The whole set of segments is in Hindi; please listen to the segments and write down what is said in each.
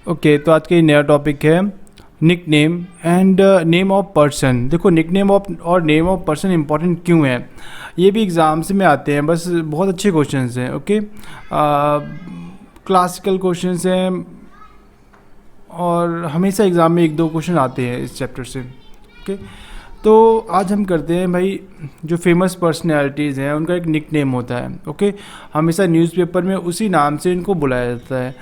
ओके, तो आज का नया टॉपिक है nick name and name of person. देखो, निक नेम ऑफ और नेम ऑफ पर्सन इंपॉर्टेंट क्यों है, ये भी एग्ज़ाम्स में आते हैं। बस बहुत अच्छे क्वेश्चंस हैं। ओके, क्लासिकल क्वेश्चंस हैं और हमेशा एग्ज़ाम में एक दो क्वेश्चन आते हैं इस चैप्टर से। ओके, तो आज हम करते हैं भाई, जो फेमस पर्सनैलिटीज़ हैं उनका एक निक नेम होता है। ओके, हमेशा न्यूज़पेपर में उसी नाम से इनको बुलाया जाता है।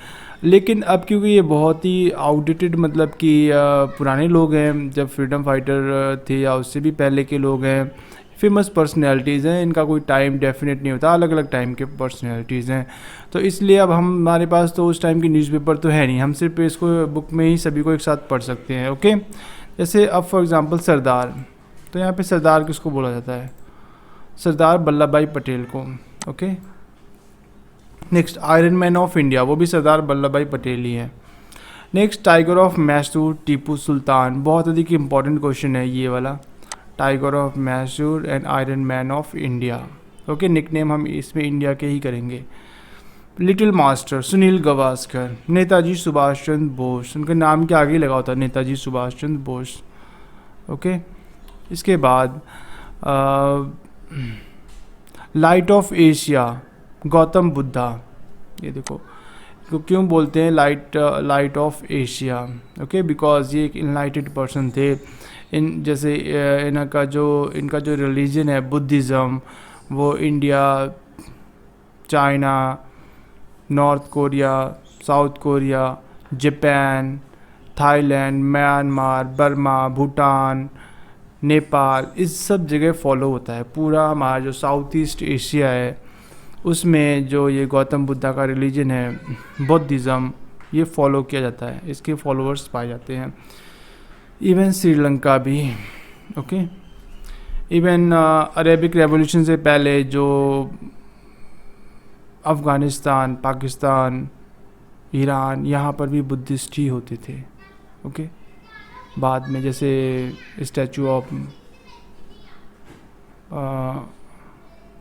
लेकिन अब क्योंकि ये बहुत ही आउटडेटेड, मतलब कि पुराने लोग हैं, जब फ्रीडम फाइटर थे या उससे भी पहले के लोग हैं, फेमस पर्सनैलिटीज़ हैं, इनका कोई टाइम डेफिनेट नहीं होता, अलग अलग टाइम के पर्सनैलिटीज़ हैं। तो इसलिए अब हमारे पास तो उस टाइम की न्यूज़पेपर तो है नहीं, हम सिर्फ इसको बुक में ही सभी को एक साथ पढ़ सकते हैं। ओके, जैसे अब फॉर एग्ज़ाम्पल सरदार, तो यहाँ पे सरदार किसको बोला जाता है? सरदार वल्लभ भाई पटेल को। Okay, next iron man of India, वो भी सरदार वल्लभ भाई पटेल ही है। Next tiger of Mysore, Tipu Sultan. बहुत अधिक इंपॉर्टेंट क्वेश्चन है ये वाला, tiger of Mysore and iron man of India. Okay, nickname हम इसमें इंडिया के ही करेंगे। Little master, Sunil Gavaskar. नेताजी सुभाष चंद्र बोस, उनके नाम के आगे लगा होता है नेताजी सुभाष चंद्र बोस। ओके, इसके बाद light of Asia, Gautam Buddha. ये देखो, तो क्यों बोलते हैं light of Asia? Okay, because ये एक इनलाइटेड पर्सन थे। जैसे इनका जो रिलीजन है बुद्धिज़्म, वो India, China, north Korea, south Korea, Japan, Thailand, Myanmar, Burma, Bhutan, Nepal, इस सब जगह फॉलो होता है। पूरा हमारा जो साउथ ईस्ट एशिया है उसमें जो ये गौतम बुद्धा का रिलीजन है बुद्धिज़्म, ये फॉलो किया जाता है, इसके फॉलोअर्स पाए जाते हैं। इवन श्रीलंका भी। ओके, इवन अरेबिक रेवोल्यूशन से पहले जो अफ़गानिस्तान, पाकिस्तान, ईरान, यहाँ पर भी बुद्धिस्ट ही होते थे। ओके, बाद में जैसे स्टैचू ऑफ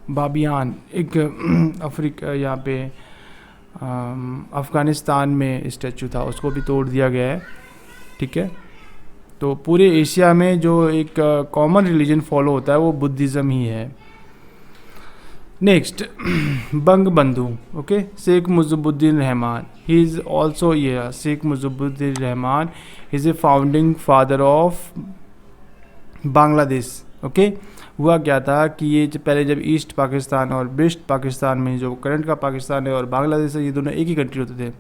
बाबियान, एक अफ्रीका, यहाँ पे अफ़गानिस्तान में स्टैचू था, उसको भी तोड़ दिया गया है। ठीक है, तो पूरे एशिया में जो एक कॉमन रिलीजन फॉलो होता है वो बुद्धिज़्म ही है। Next Bangabandhu. Okay, Sheikh Mujibuddin Rahman, he is also ये Sheikh Mujibuddin Rahman is a founding father of Bangladesh. Okay, हुआ क्या था कि ये पहले जब ईस्ट पाकिस्तान और वेस्ट पाकिस्तान में, जो करंट का पाकिस्तान है और बांग्लादेश है, ये दोनों एक ही कंट्री होते थे।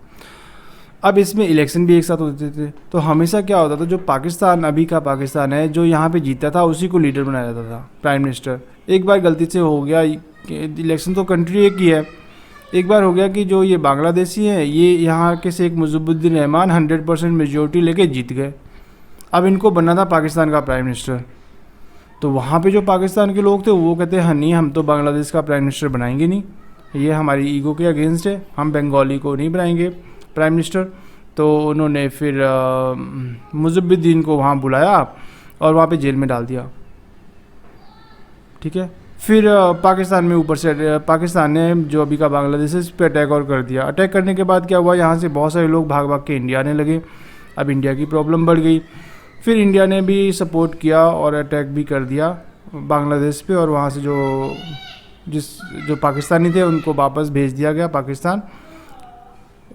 अब इसमें इलेक्शन भी एक साथ होते थे, तो हमेशा क्या होता था, जो पाकिस्तान अभी का पाकिस्तान है, जो यहाँ पे जीता था उसी को लीडर बनाया जाता था, प्राइम मिनिस्टर। एक बार गलती से हो गया, इलेक्शन तो कंट्री एक ही है, एक बार हो गया कि जो ये बांग्लादेशी हैं, ये यहाँ के शेख मुजिबुद्दीन रहमान 100% मेजोरिटी लेके जीत गए। अब इनको बनना था पाकिस्तान का प्राइम मिनिस्टर, तो वहाँ पे जो पाकिस्तान के लोग थे वो कहते हैं नहीं, हम तो बांग्लादेश का प्राइम मिनिस्टर बनाएंगे नहीं, ये हमारी ईगो के अगेंस्ट है, हम बंगाली को नहीं बनाएंगे प्राइम मिनिस्टर। तो उन्होंने फिर मुजिबुद्दीन को वहाँ बुलाया और वहाँ पे जेल में डाल दिया। ठीक है, फिर पाकिस्तान में ऊपर से पाकिस्तान ने जो अभी का बांग्लादेश है इस पर अटैक और कर दिया। अटैक करने के बाद क्या हुआ, यहाँ से बहुत सारे लोग भाग भाग के इंडिया आने लगे। अब इंडिया की प्रॉब्लम बढ़ गई, फिर इंडिया ने भी सपोर्ट किया और अटैक भी कर दिया बांग्लादेश पे, और वहाँ से जो पाकिस्तानी थे उनको वापस भेज दिया गया पाकिस्तान।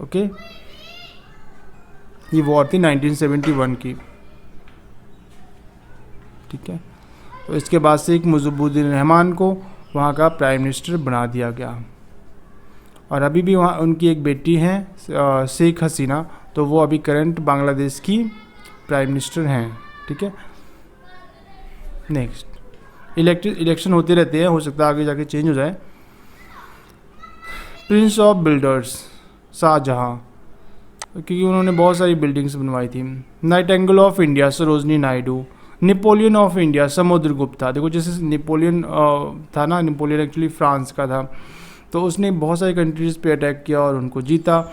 ओके, ये वॉर थी 1971 की। ठीक है, तो इसके बाद से एक मुजिबुद्दीन रहमान को वहाँ का प्राइम मिनिस्टर बना दिया गया, और अभी भी वहाँ उनकी एक बेटी हैं शेख हसीना, तो वो अभी करंट बांग्लादेश की प्राइम मिनिस्टर हैं। ठीक है, नेक्स्ट इलेक्शन होते रहते हैं, हो सकता है आगे जाके चेंज हो जाए। प्रिंस ऑफ बिल्डर्स, शाहजहाँ, क्योंकि उन्होंने बहुत सारी बिल्डिंग्स बनवाई थी। Nightingale of India, Sarojini Naidu. Napoleon of India, Samudragupta. देखो, जैसे नेपोलियन था ना, नेपोलियन एक्चुअली फ्रांस का था, तो उसने बहुत सारी कंट्रीज़ पे अटैक किया और उनको जीता।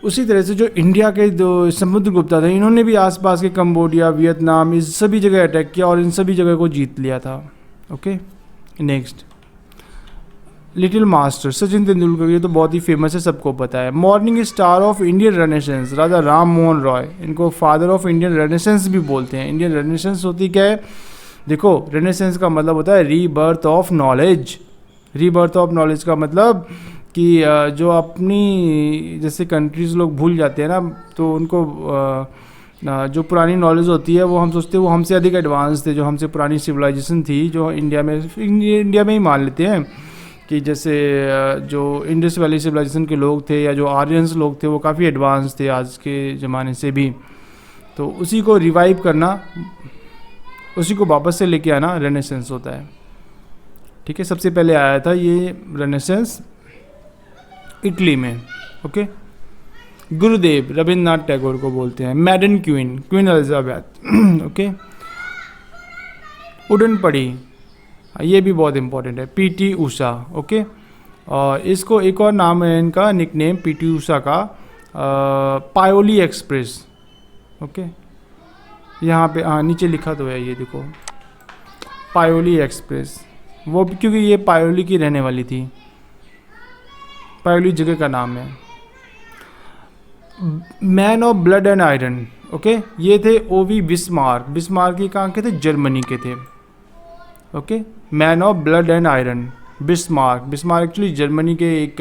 उसी तरह से जो इंडिया के जो समुद्रगुप्ता थे, इन्होंने भी आसपास के कंबोडिया, वियतनाम, इस सभी जगह अटैक किया और इन सभी जगह को जीत लिया था। Okay, next little master Sachin Tendulkar, ये तो बहुत ही फेमस है, सबको पता है। Morning star of Indian renaissance Raja Ram Mohan Roy, इनको फादर ऑफ इंडियन रेनेसेंस भी बोलते हैं। इंडियन रेनेसेंस होती क्या है, देखो रेनेसेंस का मतलब होता है rebirth of knowledge. Rebirth of knowledge का मतलब कि जो अपनी जैसे कंट्रीज़ लोग भूल जाते हैं ना, तो उनको जो पुरानी नॉलेज होती है वो हम सोचते हैं वो हमसे अधिक एडवांस थे, जो हमसे पुरानी सिविलाइजेशन थी, जो इंडिया में ही मान लेते हैं कि जैसे जो इंडस वैली सिविलाइजेशन के लोग थे या जो आर्यंस लोग थे वो काफ़ी एडवांस थे आज के ज़माने से भी। तो उसी को रिवाइव करना, उसी को वापस से लेके आना रेनेसेंस होता है। ठीक है, सबसे पहले आया था ये रेनेसेंस इटली में। ओके, गुरुदेव रविंद्रनाथ टैगोर को बोलते हैं। मैडन क्वीन, क्वीन एलिजाबेथ। ओके, उड़न पड़ी, ये भी बहुत इंपॉर्टेंट है, पीटी उषा। ओके, और इसको एक और नाम है इनका निकनेम पीटी उषा का, पायोली एक्सप्रेस। ओके, यहाँ पे हाँ नीचे लिखा तो है, ये देखो पायोली एक्सप्रेस, वो भी क्योंकि ये पायोली की रहने वाली थी, पायोली जगह का नाम है। Man of blood and iron, okay, ये थे ओवी बिस्मार्क। बिस्मार्क ये कहाँ के थे, जर्मनी के थे। Okay, man of blood and iron Bismarck. Bismarck actually Germany के एक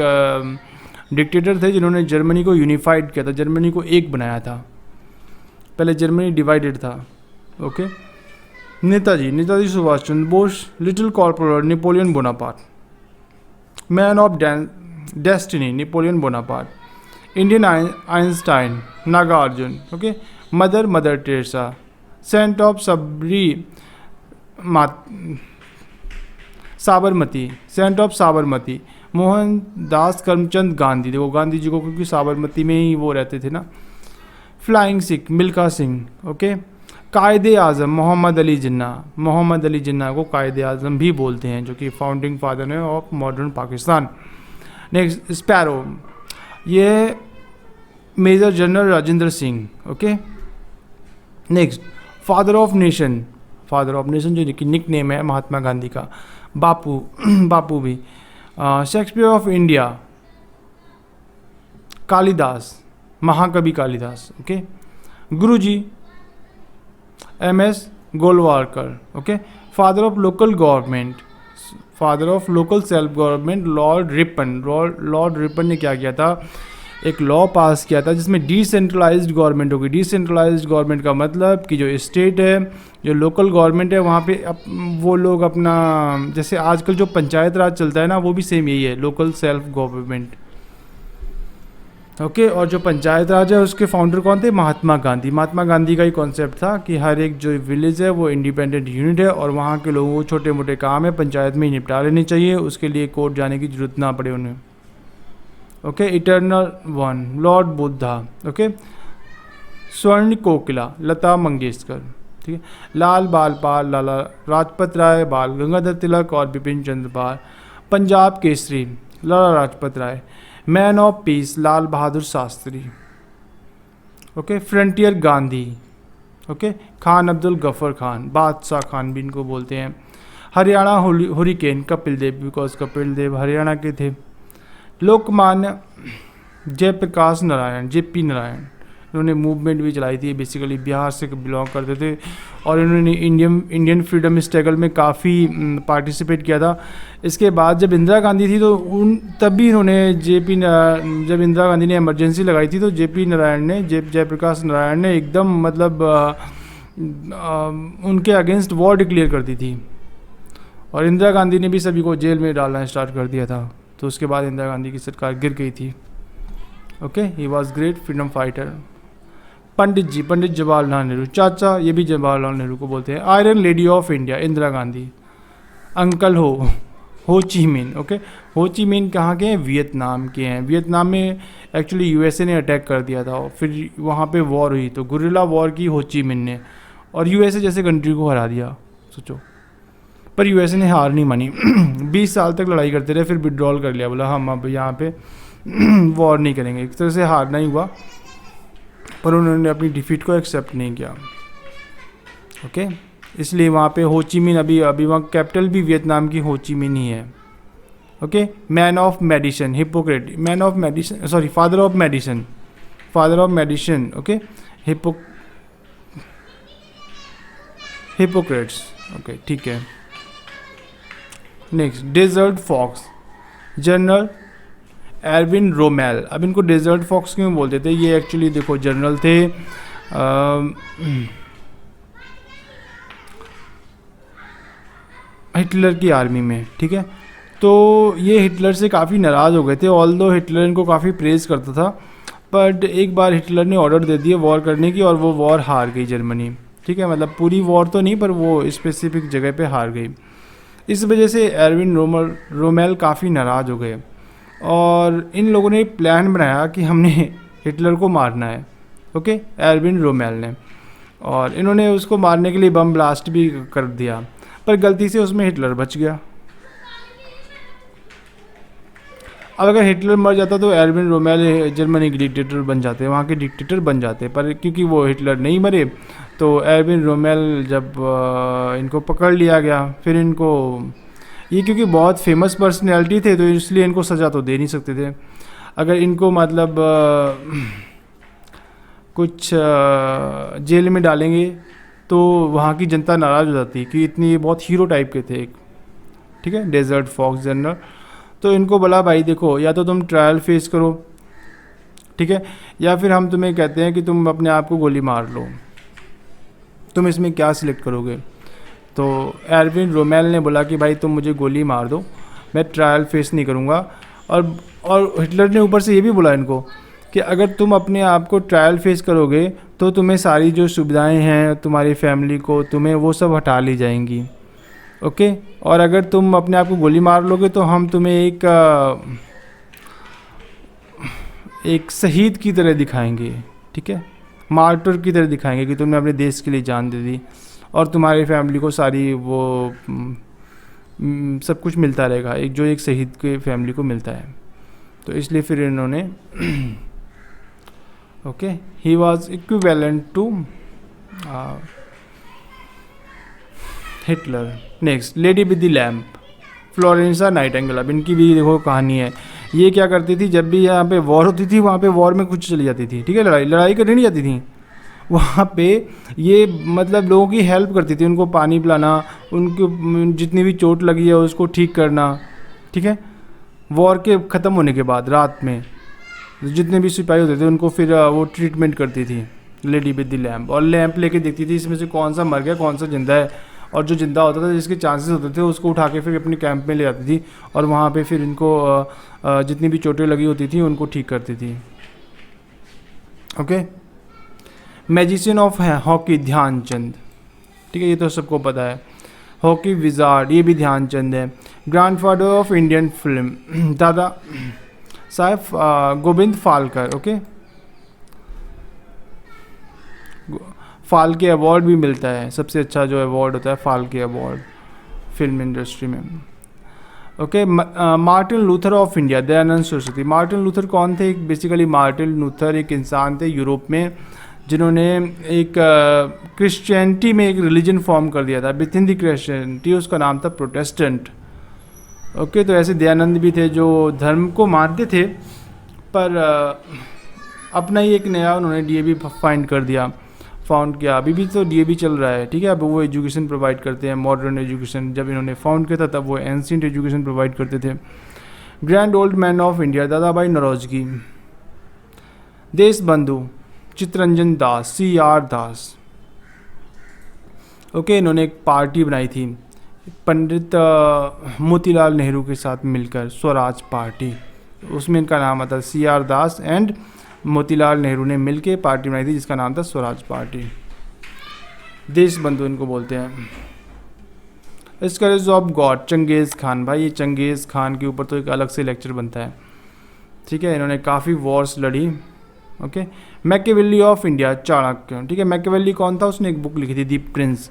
डिक्टेटर थे जिन्होंने जर्मनी को यूनिफाइड किया था, जर्मनी को एक बनाया था। पहले जर्मनी डिवाइडेड था। Okay, Netaji, Netaji Subhash Chandra Bose, little corporal Napoleon Bonaparte. Man of destiny Napoleon Bonaparte. Indian Einstein Nagarjuna. Okay, Mother Teresa. Saint of Sabarmati, saint of Sabarmati Mohandas Karamchand Gandhi. देखो गांधी जी को क्योंकि साबरमती में ही वो रहते थे ना। फ्लाइंग सिख मिल्खा सिंह। ओके, कायदे आज़म मोहम्मद अली जिन्ना। मोहम्मद अली जिन्ना को कायदे आज़म भी बोलते हैं, जो कि फाउंडिंग फादर है of modern Pakistan. Next sparrow, ये major general Rajendra Singh. Okay, next father of nation. Father of nation जो कि निक नेम है महात्मा गांधी का, बापू। बापू भी। शेक्सपियर ऑफ इंडिया कालिदास, महाकवि Kalidas. Okay, Guruji MS Golwalkar. Okay, father of local government, father of local self government lord Ripon. Lord Ripon ने क्या किया था, एक लॉ पास किया था जिसमें डिसेंट्रलाइज्ड गवर्नमेंट होगी। डिसेंट्रलाइज्ड गवर्नमेंट का मतलब कि जो स्टेट है, जो लोकल गवर्नमेंट है, वहाँ पे वो लोग अपना, जैसे आजकल जो पंचायत राज चलता है ना, वो भी सेम यही है, लोकल सेल्फ गवर्नमेंट। ओके, और जो पंचायत राज है उसके फाउंडर कौन थे, महात्मा गांधी। महात्मा गांधी का ही कॉन्सेप्ट था कि हर एक जो विलेज है वो इंडिपेंडेंट यूनिट है और वहाँ के लोगों को छोटे मोटे काम है पंचायत में ही निपटा लेने चाहिए, उसके लिए कोर्ट जाने की जरूरत ना पड़े उन्हें। Okay, eternal one Lord Buddha. Okay, स्वर्ण कोकिला लता मंगेशकर। ठीक है, लाल बालपाल लाला लाजपत राय, बाल गंगाधर तिलक और Bipin Chandra Pal. Punjab Kesari Lala Lajpat Rai. Man of peace Lal Bahadur Shastri. Okay, frontier Gandhi. Okay, Khan Abdul Gaffar Khan, Badshah Khan भी इनको बोलते हैं। हरियाणा हुरिकेन कपिल देव, बिकॉज कपिल देव हरियाणा के थे। लोकमान्य जयप्रकाश नारायण, JP नारायण, इन्होंने मूवमेंट भी चलाई थी, बेसिकली बिहार से बिलोंग करते थे और इन्होंने इंडियन फ्रीडम स्ट्रगल में काफ़ी पार्टिसिपेट किया था। इसके बाद जब इंदिरा गांधी थी तो तब भी इन्होंने जब इंदिरा गांधी ने इमरजेंसी लगाई थी तो JP नारायण ने, जयप्रकाश नारायण ने एकदम मतलब उनके अगेंस्ट वॉर डिक्लेयर कर दी थी और इंदिरा गांधी ने भी सभी को जेल में डालना स्टार्ट कर दिया था। तो उसके बाद इंदिरा गांधी की सरकार गिर गई थी। Okay, he was great freedom fighter. Pandit ji, Pandit Jawaharlal Nehru, Chacha, ये भी जवाहरलाल नेहरू को बोलते हैं। Iron lady of India Indira Gandhi. Uncle Ho Chi मिन। ओके, हो ची मिन कहाँ के हैं, वियतनाम के हैं। वियतनाम में एक्चुअली USA ने अटैक कर दिया था और फिर वहाँ पे वॉर हुई तो गुरिल्ला वॉर की हो ची मिन ने और USA जैसे कंट्री को हरा दिया, सोचो। पर USA ने हार नहीं मानी 20 साल तक लड़ाई करते रहे, फिर विड्रॉल कर लिया, बोला हम अब यहाँ पे वॉर नहीं करेंगे। एक तरह से हारना ही हुआ पर उन्होंने अपनी डिफीट को एक्सेप्ट नहीं किया। ओके, इसलिए वहाँ पे हो ची मिन अभी वहाँ कैपिटल भी वियतनाम की हो ची मिन ही है। Okay, man of medicine Hippocrates, man of medicine sorry father of medicine, father of medicine, okay, Hippocrates, okay ठीक है। Next desert fox, general Erwin Rommel. अब इनको डेजर्ट फॉक्स क्यों बोलते थे, ये एक्चुअली देखो जनरल थे हिटलर की आर्मी में, ठीक है। तो ये हिटलर से काफ़ी नाराज़ हो गए थे, ऑल्दो हिटलर इनको काफ़ी प्रेज़ करता था, बट एक बार हिटलर ने ऑर्डर दे दिया वॉर करने की और वो वॉर हार गई जर्मनी, ठीक है। मतलब पूरी वॉर तो नहीं पर वो स्पेसिफिक जगह पे हार गई। इस वजह से एरविन रोमेल काफ़ी नाराज़ हो गए और इन लोगों ने प्लान बनाया कि हमने हिटलर को मारना है, ओके, एरविन रोमेल ने, और इन्होंने उसको मारने के लिए बम ब्लास्ट भी कर दिया, पर गलती से उसमें हिटलर बच गया। अब अगर हिटलर मर जाता तो एरविन रोमेल जर्मनी के डिक्टेटर बन जाते, वहाँ के डिक्टेटर बन जाते, पर क्योंकि वो हिटलर नहीं मरे तो एरविन रोमेल जब इनको पकड़ लिया गया, फिर इनको ये क्योंकि बहुत फेमस पर्सनैलिटी थे तो इसलिए इनको सज़ा तो दे नहीं सकते थे। अगर इनको मतलब कुछ जेल में डालेंगे तो वहाँ की जनता नाराज़ हो जाती कि इतनी बहुत हीरो टाइप के थे, ठीक है, डेजर्ट फॉक्स जनरल। तो इनको बोला भाई देखो या तो तुम ट्रायल फेस करो, ठीक है, या फिर हम तुम्हें कहते हैं कि तुम अपने आप को गोली मार लो, तुम इसमें क्या सिलेक्ट करोगे। तो एरविन रोमेल ने बोला कि भाई तुम मुझे गोली मार दो, मैं ट्रायल फेस नहीं करूँगा। और हिटलर ने ऊपर से ये भी बोला इनको कि अगर तुम अपने आप को ट्रायल फेस करोगे तो तुम्हें सारी जो सुविधाएं हैं तुम्हारी फैमिली को, तुम्हें वो सब हटा ली जाएंगी, ओके। और अगर तुम अपने आप को गोली मार लोगे तो हम तुम्हें एक शहीद की तरह दिखाएंगे, ठीक है, मार्टर की तरह दिखाएंगे कि तुमने अपने देश के लिए जान दे दी और तुम्हारी फैमिली को सारी वो सब कुछ मिलता रहेगा, एक शहीद के फैमिली को मिलता है। तो इसलिए फिर इन्होंने okay, he was equivalent to Hitler. Next lady with the lamp, Florence Nightingale. अब इनकी भी देखो कहानी है। ये क्या करती थी, जब भी यहाँ पे वॉर होती थी वहाँ पे वॉर में कुछ चली जाती थी, ठीक है, लड़ाई करने नहीं जाती थी वहाँ पे। ये मतलब लोगों की हेल्प करती थी, उनको पानी पिलाना, उनको जितनी भी चोट लगी है उसको ठीक करना, ठीक है। वॉर के ख़त्म होने के बाद रात में जितने भी सिपाही होते थे उनको फिर वो ट्रीटमेंट करती थी लेडी विद द लैम्प, और लैंप लेके देखती थी इसमें से कौन सा मर गया कौन सा जिंदा है, और जो जिंदा होता था जिसके चांसेस होते थे उसको उठा के फिर अपने कैंप में ले जाती थी और वहाँ पे फिर इनको जितनी भी चोटें लगी होती थी उनको ठीक करती थी, okay. Magician of hockey Dhyanchand, ठीक है, ये तो सबको पता है। हॉकी विजार्ड ये भी ध्यानचंद है। Grandfather of Indian film Dada Saheb Govind फालकर, okay. Phalke award भी मिलता है, सबसे अच्छा जो अवार्ड होता है फाल्के अवार्ड फिल्म इंडस्ट्री में, okay. Martin Luther of India, Dayanand Saraswati. Martin Luther कौन थे, बेसिकली मार्टिन लूथर एक इंसान थे यूरोप में जिन्होंने एक क्रिश्चियनिटी में एक रिलीजन फॉर्म कर दिया था विद इन द क्रिश्चियनिटी, उसका नाम था प्रोटेस्टेंट, ओके। तो ऐसे दयानंद भी थे जो धर्म को मानते थे पर अपना ही एक नया उन्होंने डीएवी फाउंड किया। अभी भी तो डीएवी चल रहा है, ठीक है। अब वो एजुकेशन प्रोवाइड करते हैं, मॉडर्न एजुकेशन। जब इन्होंने फाउंड किया था तब वो एंशिएंट एजुकेशन प्रोवाइड करते थे। Grand old man of India दादा भाई नौरोजी। देश बंधु चित्तरंजन दास, CR दास, ओके। इन्होंने एक पार्टी बनाई थी पंडित मोतीलाल नेहरू के साथ मिलकर, स्वराज पार्टी, उसमें इनका नाम आता CR Das and Motilal Nehru ने मिलके पार्टी बनाई थी जिसका नाम था स्वराज पार्टी। देश बंधु इनको बोलते हैं। स्करेज ऑफ गॉड चंगेज़ खान, भाई ये चंगेज़ खान के ऊपर तो एक अलग से लेक्चर बनता है, ठीक है। इन्होंने काफ़ी वॉर्स लड़ी, okay. Machiavelli of India Chanakya, ठीक है। मैकियावेली कौन था, उसने एक बुक लिखी थी दी प्रिंस,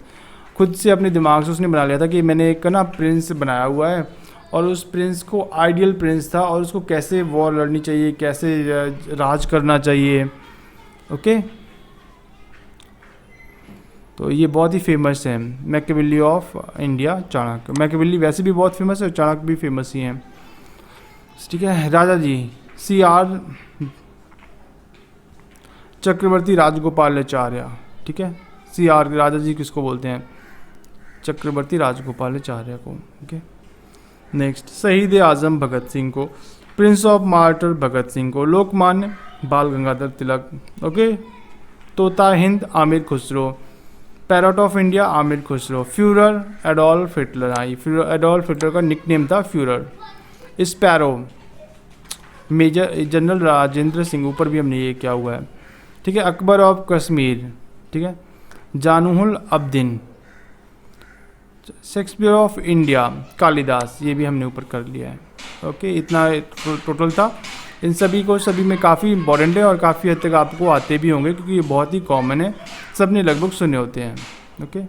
खुद से अपने दिमाग से उसने बना लिया था कि मैंने एक ना प्रिंस बनाया हुआ है और उस प्रिंस को आइडियल प्रिंस था और उसको कैसे वॉर लड़नी चाहिए, कैसे राज करना चाहिए, ओके। तो ये बहुत ही फेमस है Machiavelli of India Chanakya. Machiavelli वैसे भी बहुत फेमस है और चाणक्य भी फेमस ही हैं। ठीक है। राजा जी CR चक्रवर्ती राजगोपालाचार्य, ठीक है। CR राजा जी किसको बोलते हैं? चक्रवर्ती राजगोपालाचार्य को, ओके। नेक्स्ट, शहीद आजम भगत सिंह को, prince of martyr Bhagat Singh को, लोकमान्य बाल गंगाधर तिलक, ओके। तोता Hind Amir Khusro, parrot of India Amir Khusro, Fuhrer Adolf Hitler, आई एडोल्फ हिटलर का निकनेम था Fuhrer. Sparrow major general Rajendra Singh, ऊपर भी हमने ये क्या हुआ है, ठीक है। अकबर ऑफ कश्मीर, ठीक है। Zainul Abidin, Shakespeare of India Kalidas, ये भी हमने ऊपर कर लिया है, ओके। इतना टोटल था। इन सभी में काफ़ी इंपॉर्टेंट है और काफ़ी हद तक आपको आते भी होंगे क्योंकि ये बहुत ही कॉमन है, सब ने लगभग सुने होते हैं, ओके।